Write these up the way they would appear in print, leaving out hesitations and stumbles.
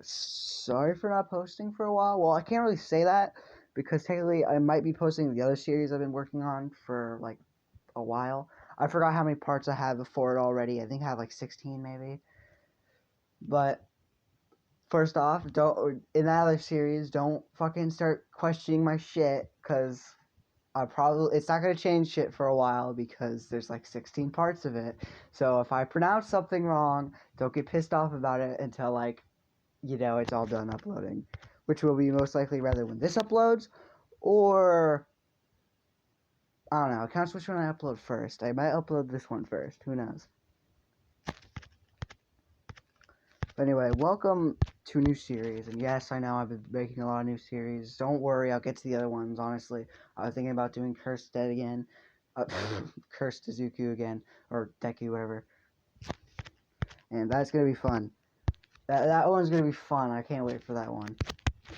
sorry for not posting for a while. Well, I can't really say that because technically I might be posting the other series I've been working on for like a while. I forgot how many parts I have before it already. I think I have like 16 maybe. But first off, don't in that other series, don't fucking start questioning my shit because it's not gonna change shit for a while because there's like 16 parts of it. So if I pronounce something wrong, don't get pissed off about it until like it's all done uploading, which will be most likely rather when this uploads or I don't know. It counts which one I upload first. I might upload this one first. Who knows? But anyway, welcome to a new series. And yes, I know I've been making a lot of new series. Don't worry, I'll get to the other ones, honestly. I was thinking about doing Cursed Dead again. Cursed Izuku again. Or Deku, whatever. And that's going to be fun. That one's going to be fun. I can't wait for that one.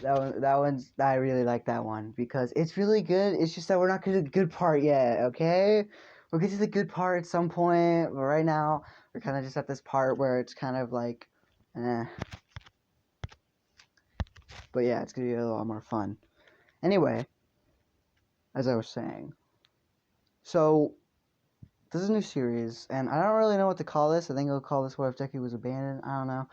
I really like that one. Because it's really good. It's just that we're not going to the good part yet, okay? We'll get to the good part at some point. But right now, we're kind of just at this part where it's kind of like... But yeah, it's gonna be a lot more fun. Anyway, as I was saying, so this is a new series, and I don't really know what to call this. I think I'll call this "What If Deku Was Abandoned." I don't know.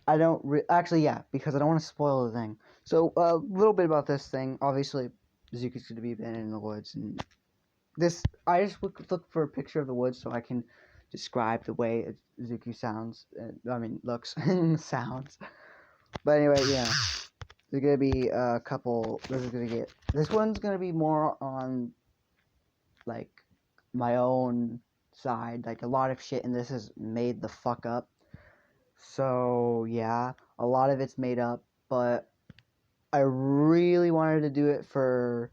I don't actually, yeah, because I don't want to spoil the thing. So a little bit about this thing. Obviously, Zuko's gonna be abandoned in the woods, and this I just look for a picture of the woods so I can describe the way Zuko sounds. Looks and sounds. But anyway, yeah. There's gonna be a couple. This one's gonna be more on like my own side. Like a lot of shit in this is made the fuck up. So yeah, a lot of it's made up. But I really wanted to do it for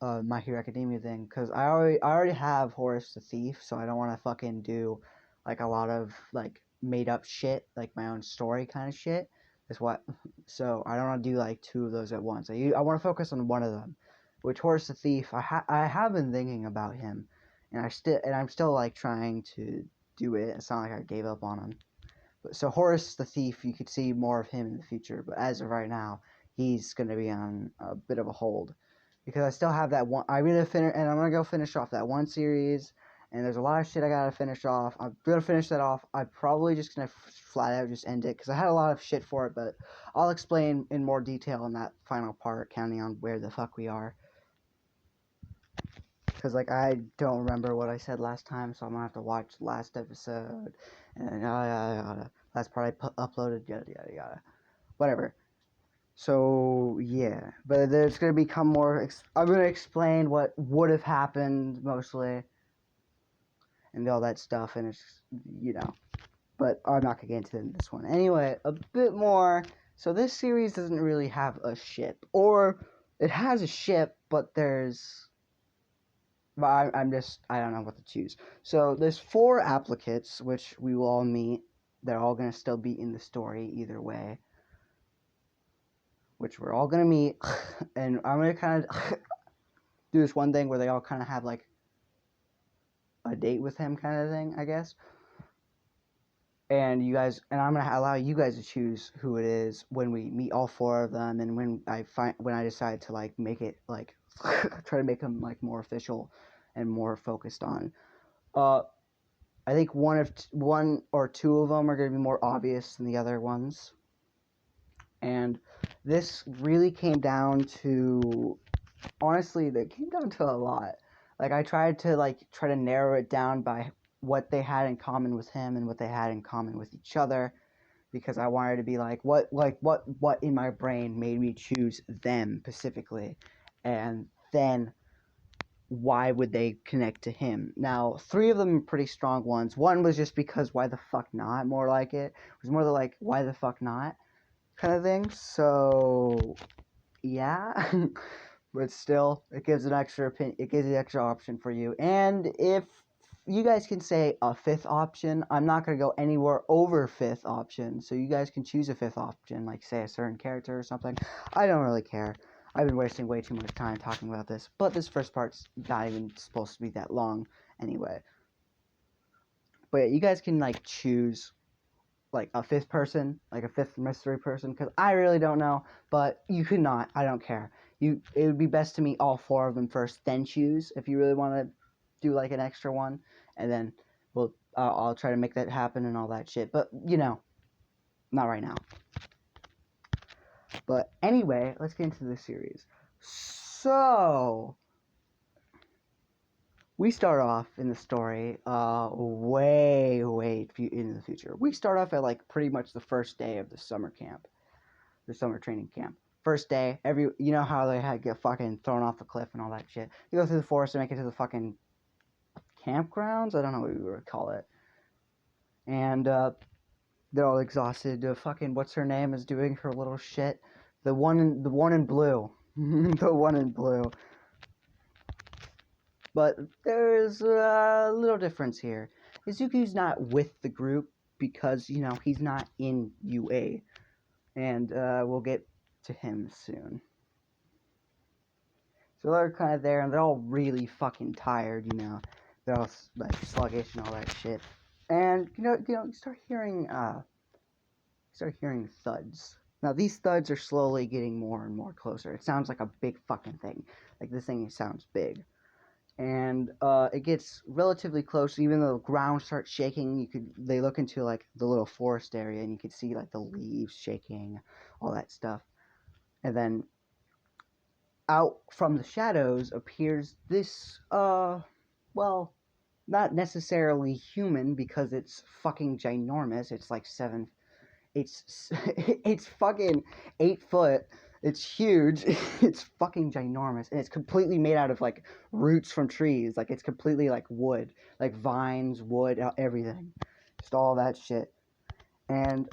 My Hero Academia thing because I already have Horace the Thief, so I don't want to fucking do like a lot of like made up shit, like my own story kind of shit. Is what. So I don't want to do like two of those at once. I want to focus on one of them, which Horace the Thief. I have been thinking about him, and I'm still like trying to do it. It's not like I gave up on him. But so Horace the Thief, you could see more of him in the future. But as of right now, he's gonna be on a bit of a hold because I still have that one. I'm gonna go finish off that one series. And there's a lot of shit I gotta finish off. I'm gonna finish that off. I'm probably just gonna flat out just end it because I had a lot of shit for it, but I'll explain in more detail in that final part, counting on where the fuck we are. Because like I don't remember what I said last time, so I'm gonna have to watch the last episode and last part I uploaded, yada yada yada, whatever. So yeah, but there's gonna become more. I'm gonna explain what would have happened mostly. And all that stuff, and it's, but I'm not gonna get into this one. Anyway, a bit more. So this series doesn't really have a ship, or it has a ship, but there's, but I don't know what to choose. So there's 4 applicates, which we will all meet. They're all gonna still be in the story either way, which we're all gonna meet, and I'm gonna kind of do this one thing where they all kind of have like a date with him kind of thing, I guess. And I'm gonna allow you guys to choose who it is when we meet all 4 of them, and when I decide to like make it like try to make them like more official and more focused on. I think one or two of them are gonna be more obvious than the other ones, and this really came down to, honestly, they came down to a lot. Like I tried to narrow it down by what they had in common with him and what they had in common with each other, because I wanted to be like what in my brain made me choose them specifically, and then why would they connect to him. Now 3 of them are pretty strong ones. One was just because why the fuck not, more like it was more like why the fuck not kind of thing. So yeah. But still, it gives an extra it gives the extra option for you. And if you guys can say a 5th option, I'm not going to go anywhere over 5th option. So you guys can choose a 5th option, like say a certain character or something. I don't really care. I've been wasting way too much time talking about this. But this first part's not even supposed to be that long anyway. But yeah, you guys can like choose like a fifth person, like a fifth mystery person, because I really don't know. But you could not. I don't care. It would be best to meet all four of them first, then choose if you really want to do like an extra one, and then I'll try to make that happen and all that shit. But not right now. But anyway, let's get into the series. So we start off in the story way in the future. We start off at like pretty much the first day of the summer camp, the summer training camp. First day, you know how they had get fucking thrown off the cliff and all that shit. You go through the forest and make it to the fucking campgrounds. I don't know what we would call it. And they're all exhausted. Fucking what's her name is doing her little shit. The one in blue, the one in blue. But there's a little difference here. Izuku's not with the group because, he's not in UA. And we'll get to him soon. So they're kind of there, and they're all really fucking tired, They're all like sluggish and all that shit. And you start hearing thuds. Now these thuds are slowly getting more and more closer. It sounds like a big fucking thing. Like this thing sounds big. And it gets relatively close. Even though the ground starts shaking, they look into like the little forest area, and you can see like the leaves shaking, all that stuff. And then out from the shadows appears this well, not necessarily human because it's fucking ginormous. It's like it's fucking 8 foot. It's huge. It's fucking ginormous, and it's completely made out of like roots from trees. Like it's completely like wood, like vines, wood, everything, just all that shit. And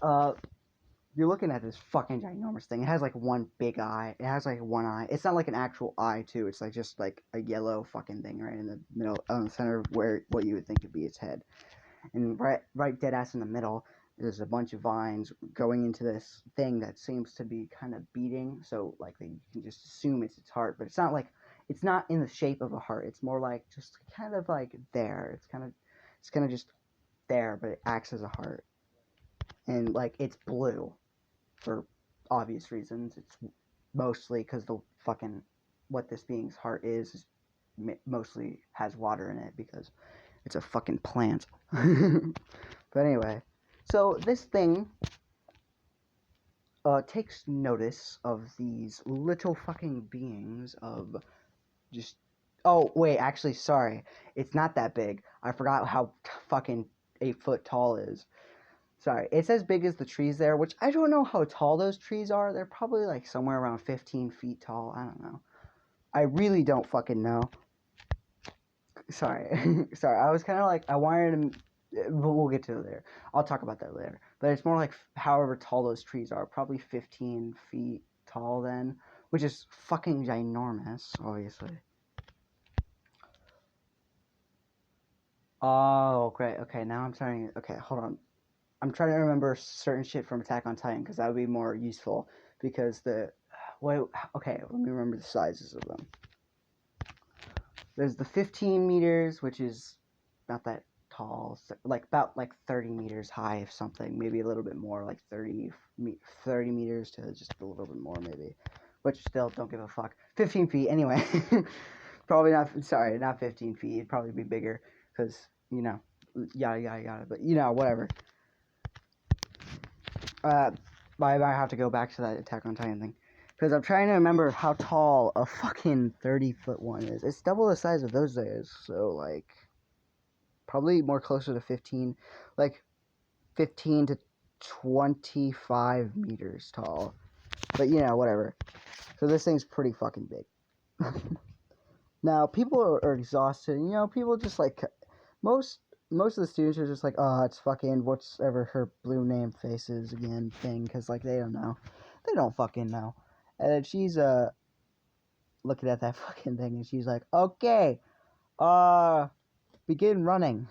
you're looking at this fucking ginormous thing. It has like one big eye. It has like one eye. It's not like an actual eye too. It's like just like a yellow fucking thing right in the middle, on the center of what you would think would be its head. And right dead ass in the middle, there's a bunch of vines going into this thing that seems to be kind of beating. So like you can just assume it's its heart, but it's not in the shape of a heart. It's more like just kind of like there. It's kind of just there, but it acts as a heart. And like it's blue for obvious reasons. It's mostly because the fucking what this being's heart is mostly has water in it because it's a fucking plant. But anyway, so this thing takes notice of these little fucking beings of just... Oh, wait, actually, sorry. It's not that big. I forgot how fucking 8 foot tall is. Sorry. It's as big as the trees there, which I don't know how tall those trees are. They're probably like somewhere around 15 feet tall. I don't know. I really don't fucking know. Sorry. Sorry. I was kind of like, I wanted to... We'll get to it later. I'll talk about that later. But it's more like however tall those trees are. Probably 15 feet tall then. Which is fucking ginormous, obviously. Oh, great. Okay, now I'm starting... Okay, hold on. I'm trying to remember certain shit from Attack on Titan, because that would be more useful. Because okay, let me remember the sizes of them. There's the 15 meters, which is not that tall. Like, about, 30 meters high, if something. Maybe a little bit more, like 30 meters to just a little bit more, maybe. Which still, don't give a fuck. 15 feet, anyway. Probably not... Sorry, not 15 feet. It'd probably be bigger, because, yada, yada, yada. But, whatever. I might have to go back to that Attack on Titan thing. Because I'm trying to remember how tall a fucking 30-foot one is. It's double the size of those days. So, like, probably more closer to 15. Like, 15 to 25 meters tall. But, whatever. So this thing's pretty fucking big. Now, people are exhausted. People just, like... Most of the students are just like, oh, it's fucking whatever her blue name face is again thing, because, like, they don't know. They don't fucking know. And then she's, looking at that fucking thing, and she's like, okay, begin running.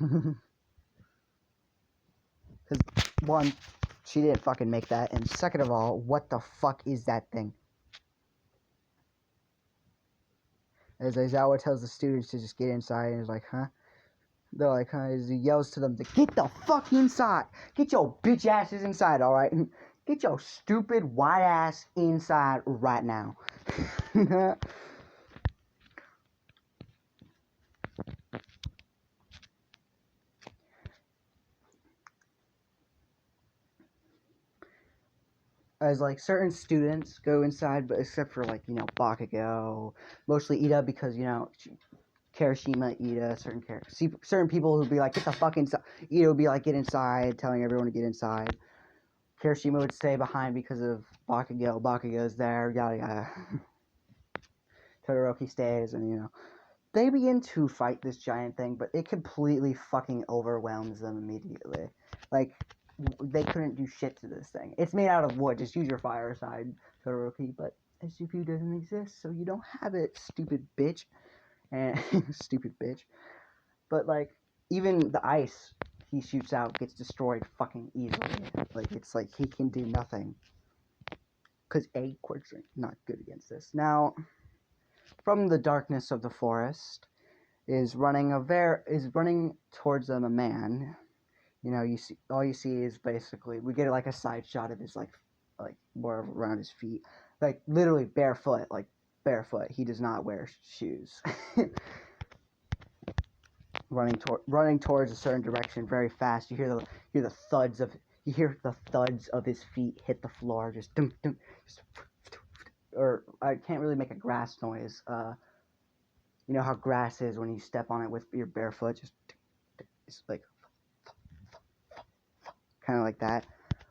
Because, one, she didn't fucking make that, and second of all, what the fuck is that thing? As Aizawa tells the students to just get inside, and is like, huh? they're like, he yells to them to get the fuck inside. Get your bitch asses inside, all right? Get your stupid white ass inside right now. As like certain students go inside, but except for like Bakugo, mostly Ida, because Kirishima, Ida, certain people who'd be like get the fuck inside. Ida would be like get inside, telling everyone to get inside. Kirishima would stay behind because of Bakugo. Bakugo's there, yada yada. Todoroki stays, and they begin to fight this giant thing, but it completely fucking overwhelms them immediately. Like, they couldn't do shit to this thing. It's made out of wood. Just use your fire side, Todoroki. But SCP doesn't exist, so you don't have it, stupid bitch. And stupid bitch. But like, even the ice he shoots out gets destroyed fucking easily. Like, it's like he can do nothing. Because quirks are not good against this. Now, from the darkness of the forest is running towards them a man. You see, all you see is basically we get like a side shot of his like more around his feet, like literally barefoot, He does not wear shoes. running towards a certain direction very fast. You hear the thuds of his feet hit the floor, just dum dum, or I can't really make a grass noise. You know how grass is when you step on it with your bare foot, it's like kind of like that.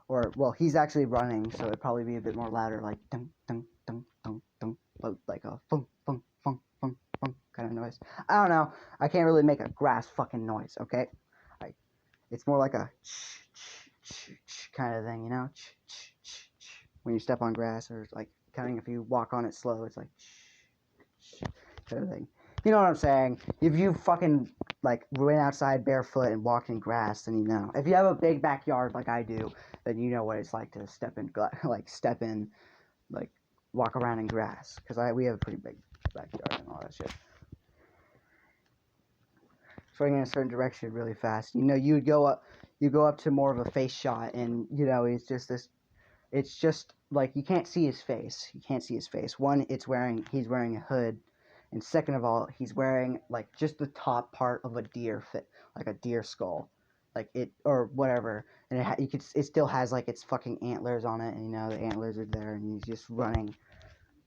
Or well, he's actually running, so it'd probably be a bit more louder, like dun dun dun dun dun, like a funk funk funk funk funk kind of noise. I don't know. I can't really make a grass fucking noise. Okay, it's more like a kind of thing, when you step on grass, or like kind of if you walk on it slow, it's like kind of thing. You know what I'm saying? If you fucking like went outside barefoot and walked in grass, then you know. If you have a big backyard like I do, then you know what it's like to walk around in grass. Because we have a pretty big backyard and all that shit. Swinging in a certain direction really fast. You go up to more of a face shot, and it's just like you can't see his face. One, he's wearing a hood. And second of all, he's wearing like just the top part of a deer like a deer skull, like it or whatever, and it still has like its fucking antlers on it, and the antlers are there, and he's just running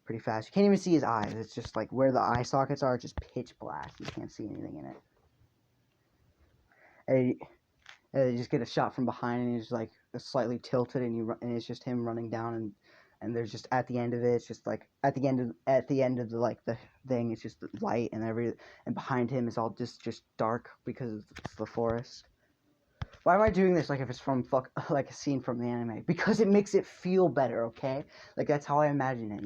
pretty fast. You can't even see his eyes. It's just like where the eye sockets are, just pitch black. You can't see anything in it. And you just get a shot from behind, and he's like slightly tilted, and it's just him running down, and there's just at the end of it, it's just like at the end of the thing, it's just light, and behind him is all just dark because it's the forest. Why am I doing this like if it's from like a scene from the anime? Because it makes it feel better, okay? Like that's how I imagine it,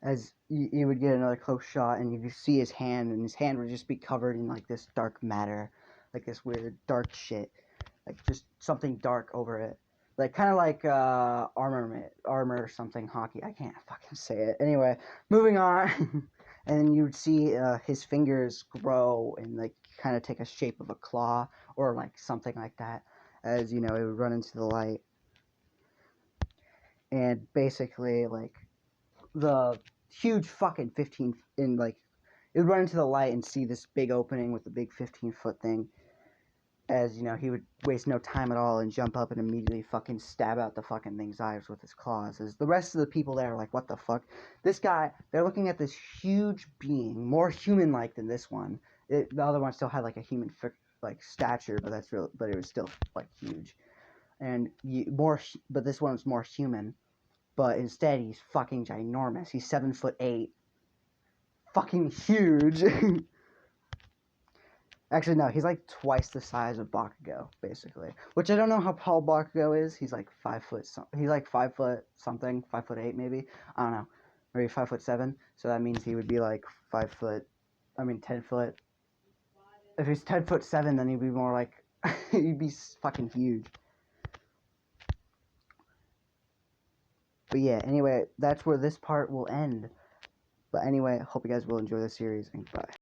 As you would get another close shot, and you just see his hand, and his hand would just be covered in like this dark matter, like this weird dark shit, like just something dark over it, like kind of like armor something hockey. I can't fucking say it. Anyway, moving on. And then you would see his fingers grow and like kind of take a shape of a claw or like something like that, as it would run into the light, and basically like the huge fucking 15 in like it would run into the light and see this big opening with the big 15-foot thing, as he would waste no time at all and jump up and immediately fucking stab out the fucking thing's eyes with his claws. As the rest of the people there are like, what the fuck? This guy, they're looking at this huge being, more human-like than this one. The other one still had like a human like stature, but it was still like huge, and but this one's more human. But instead, he's fucking ginormous. He's 7'8", fucking huge. Actually, no, he's like twice the size of Bakugo, basically. Which I don't know how tall Bakugo is. He's like 5 foot. He's like 5 foot something, 5'8" maybe. I don't know, maybe 5'7". So that means he would be like 10 foot. If he's 10'7", then he'd be more like he'd be fucking huge. But yeah, anyway, that's where this part will end. But anyway, hope you guys will enjoy the series, and bye.